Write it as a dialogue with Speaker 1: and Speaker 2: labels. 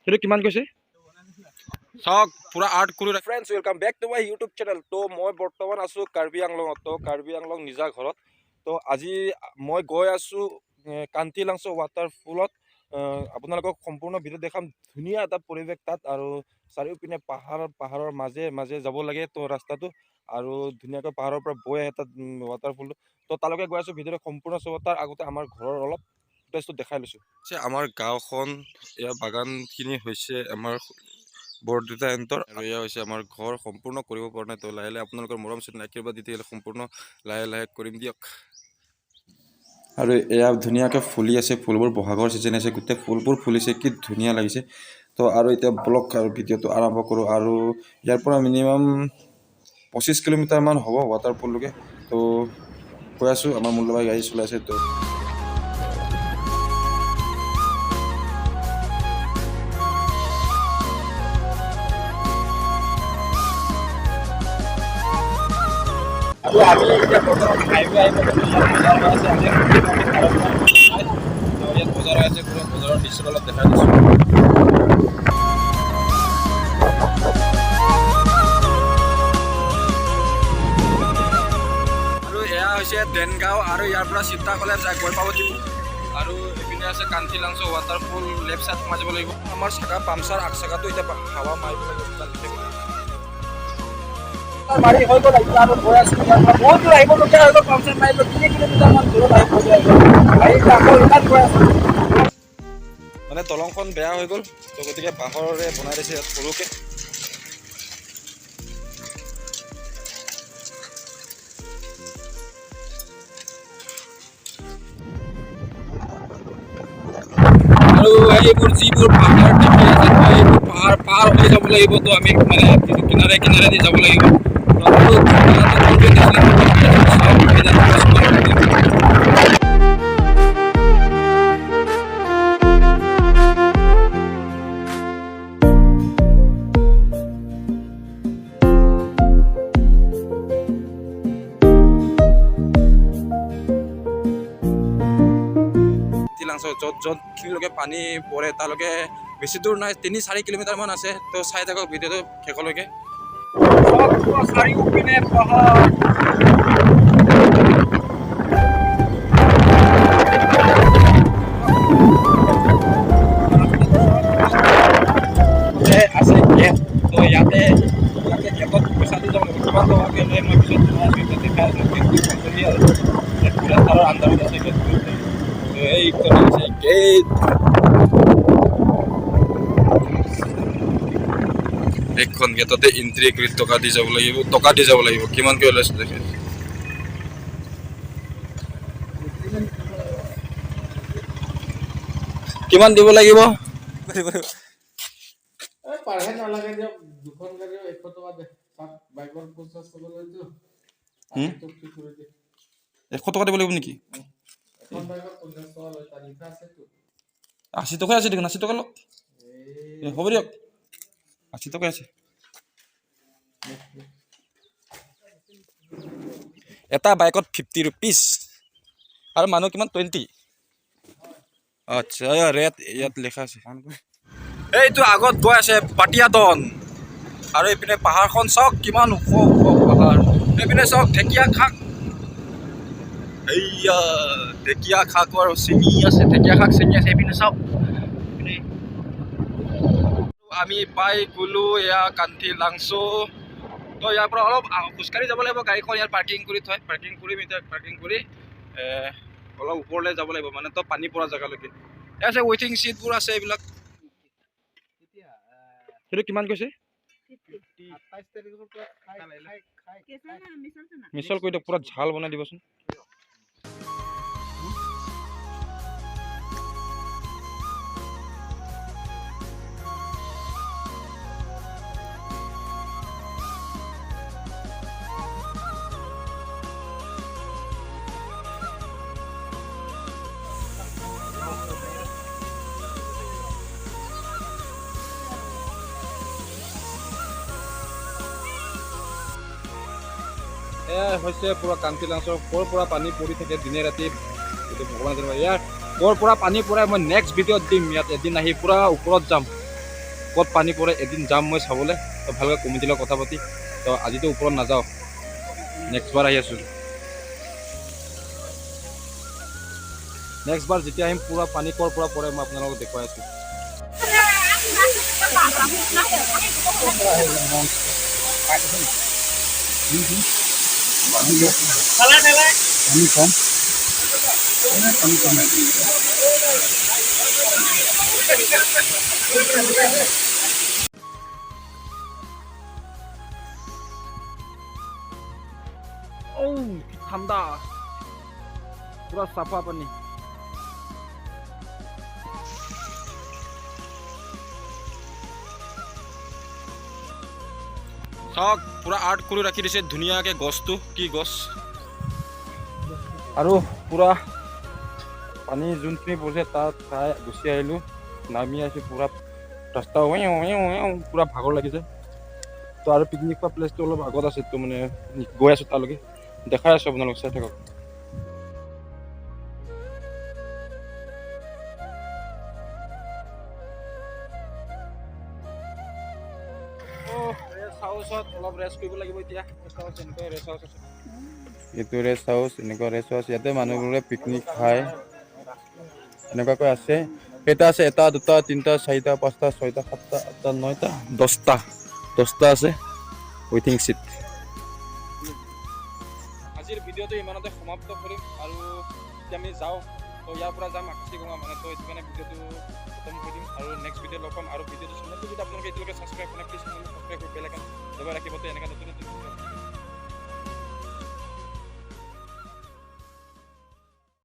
Speaker 1: সেইটো কিমান কৈছে চাওক পুৰা আৰ্ট কৰি friends welcome back to my YouTube channel. তো মই বৰ্তমান আছোঁ কাৰ্বি আংলঙত। তো কাৰ্বি আংলং নিজা ঘৰত। তো আজি মই গৈ আছোঁ কান্তি লাংচ ৱাটাৰফলত। আপোনালোকক সম্পূৰ্ণ ভিডিঅ' দেখাম। ধুনীয়া এটা পৰিৱেশ তাত, আৰু চাৰিওপিনে পাহাৰৰ মাজে মাজে যাব লাগে। তো ৰাস্তাটো আৰু ধুনীয়াকৈ পাহাৰৰ পৰা বৈ আহে তাত ৱাটাৰফলটো। তো তালৈকে গৈ আছোঁ, ভিডিঅ'টো সম্পূৰ্ণ চাব। তাৰ আগতে আমাৰ ঘৰৰ অলপ ফুটেজটো দেখাই লৈছোঁ। আমাৰ গাঁওখন, ইয়াৰ বাগানখিনি হৈছে আমাৰ বৰদেউতা এন্তৰ, আৰু এয়া হৈছে আমাৰ ঘৰ। সম্পূৰ্ণ কৰিব পৰা নাই। তো লাহে লাহে আপোনালোকৰ মৰম চেনেহ আশীৰ্বাদ দি থাকিলে সম্পূৰ্ণ লাহে লাহে কৰিম দিয়ক। আৰু এয়া ধুনীয়াকৈ ফুলি আছে, ফুলবোৰ বহাগৰ ছিজন আছে, গোটেই ফুলবোৰ ফুলিছে, কি ধুনীয়া লাগিছে। তো আৰু এতিয়া ব্লগ আৰু ভিডিঅ'টো আৰম্ভ কৰোঁ। আৰু ইয়াৰ পৰা মিনিমাম 25 কিলোমিটাৰমান হ'ব ৱাটাৰফললৈকে। তো গৈ আছোঁ, আমাৰ মূল্যবাহী গাড়ী চলাইছে। তো আৰু আমি এতিয়া বৰ্তমান হাইৱে আহিব বজাৰ আছে। ইয়াত বজাৰ আছে, পুৰা বজাৰৰ দৃশ্যটো অলপ দেখাই দিছোঁ। আৰু এয়া হৈছে দেনগাঁও, আৰু ইয়াৰ পৰা চিন্তা ক'লে যায় গৈ পাব দিব। আৰু এইপিনে আছে কান্তি লাংচ ৱাটাৰফল। লেফ্ট ছাইড সোমাই যাব লাগিব। আমাৰ চাকা পামচাৰ, আগ চাকাটো এতিয়া হাৱা মাৰিব লাগিব। মাৰি হৈ গ'ল আৰু গৈ আছোঁ। বহুত দূৰ আহিবলগীয়া হৈ গ'ল। পামচাৰ মাৰিব 3 কিলোমিটাৰমান দূৰত মানে দলংখন বেয়া হৈ গ'ল। তো গতিকে বাঁহৰে বনাই দিছে ইয়াত সৰুকৈ। আৰু এইবোৰ যিবোৰ পাহাৰ দেখি আছে, এইবোৰ পাহাৰ পাৰ হৈ যাব লাগিব। তো আমি মানে কিনাৰে কিনাৰে দি যাব লাগিব। য'ত য'ত খিনিলৈকে পানী পৰে তালৈকে বেছি দূৰ নাই, 3-4 কিলোমিটাৰমান আছে। তো চাই থাকক ভিডিঅ'টো শেষলৈকে। চাৰিওপিনে পাহাৰ। আছে গেট। তো ইয়াতে গেটত পইচা দি যাব লাগিব। কিমান টকাকৈ লয় মই পিছত দেখাই আছোঁ। পুৰা তাৰৰ আণ্ডাৰত আছে গেট। এইখন হৈছে গেট। এইখন গেটতে এন্ট্ৰি কৰি টকা দি যাব লাগিব। কিমানকৈ লৈছে দেখে। কিমান দিব লাগিব?
Speaker 2: পাৰহে নালাগে দিয়ক। দুখন গাড়ী 100 টকা দে। বাইকৰ 50 টকা লৈতো
Speaker 1: 100 টকা দিব লাগিব নেকি?
Speaker 2: এখন বাইকৰ 50 টকা লয়। তালিকা আছেতো।
Speaker 1: 80 টকাই আছে দেখোন। 80 টকা লওক। হ'ব দিয়ক, 80 টকাই আছে। এটা বাইকত 50 ৰুপিজ। আৰু মানুহ কিমান? 20। আচ্ছা, ৰেট ইয়াত লিখা আছে। এইটো আগত গৈ আছে পাটিয়াদন। আৰু এইপিনে পাহাৰখন চাওক, কিমান ওখ ওখ পাহাৰ। এইপিনে চাওক ঢেকীয়া শাক। এইয়া ঢেকীয়া শাক আৰু চিঙি আছে। ঢেকীয়া শাক চিঙি আছে। এইপিনে চাওক। আমি পাই গ'লো এয়া কান্তি লাংচ। তো ইয়াৰ পৰা অলপ খোজকাঢ়ি যাব লাগিব। গাড়ীখন ইয়াত পাৰ্কিং কৰি থয়। পাৰ্কিং কৰিম এতিয়া। পাৰ্কিং কৰি অলপ ওপৰলৈ যাব লাগিব, মানে তো পানী পৰা জেগালৈকে। এয়া আছে ৱেইটিং চিটবোৰ আছে এইবিলাক। সেইটো কিমান কৈছে?
Speaker 2: 27 তাৰিখৰ পৰা
Speaker 1: মিছল কৰি দিয়ক, পুৰা ঝাল বনাই দিবচোন। এয়া হৈছে পুৰা কান্তি লাংচৰ ওপৰৰ পৰা পানী পৰি থাকে দিনে ৰাতি। ভগৱান জানিব। ইয়াৰ ক'ৰ পৰা পানী পৰে মই নেক্সট ভিডিঅ'ত দিম। ইয়াত এদিন আহি পূৰা ওপৰত যাম, ক'ত পানী পৰে এদিন যাম মই চাবলৈ। তো ভালকৈ কমিটিৰ লগত কথা পাতি। তো আজিতো ওপৰত নাযাওঁ, নেক্সট বাৰ আহি আছোঁ। নেক্সট বাৰ যেতিয়া আহিম পূৰা পানী ক'ৰ পৰা পৰে মই আপোনালোকক দেখুৱাই আছোঁ। কি ঠাণ্ডা, পুৰা চাফা পানী। চাওক পুৰা আৰ্ট কৰি ৰাখি দিছে ধুনীয়াকৈ। গছটো কি গছ, আৰু পুৰা পানী যোনখিনি পৰিছে তাত চাই গুচি আহিলোঁ। নামি আছোঁ পুৰা ৰাস্তা পুৰা ভাগৰ লাগিছে। তো আৰু পিকনিক খোৱা প্লেচটো অলপ আগত আছে, তো মানে গৈ আছোঁ তালৈকে, দেখাই আছোঁ আপোনালোক চাই থাকক। ৰেষ্ট হাউচত অলপ ৰেষ্ট কৰিব লাগিব এতিয়া। ৰেষ্ট হাউচ এনেকুৱা ৰেষ্ট হাউচ আছে, এইটো ৰেষ্ট হাউচ, এনেকুৱা ৰেষ্ট হাউচ। ইয়াতে মানুহবোৰে পিকনিক খায়, এনেকুৱাকৈ আছে। কেইটা আছে? 1, 2, 3, 4, 5, 6, 7, 8, 9, 10টা আছে ৱেইটিং চিট। আজিৰ ভিডিঅ'টো ইমানতে সমাপ্ত কৰিম, আৰু এতিয়া আমি যাওঁ। তো ইয়াৰ পৰা যাম আকাশীগঙ্গা মানে। তো এইটো কাৰণে ভিডিঅ'টো খতম কৰি দিম, আৰু নেক্সট ভিডিঅ' লগ পাম। আৰু ভিডিঅ'টো চেনেলটো যদি আপোনালোকে এতিয়ালৈকে ছাবস্ক্ৰাইব কৰা নাই, প্লিজ চেনেলটো ছাবস্ক্ৰাইব কৰি বেল আইকন দবাই ৰাখিব। তো এনেকৈ নতুন নতুন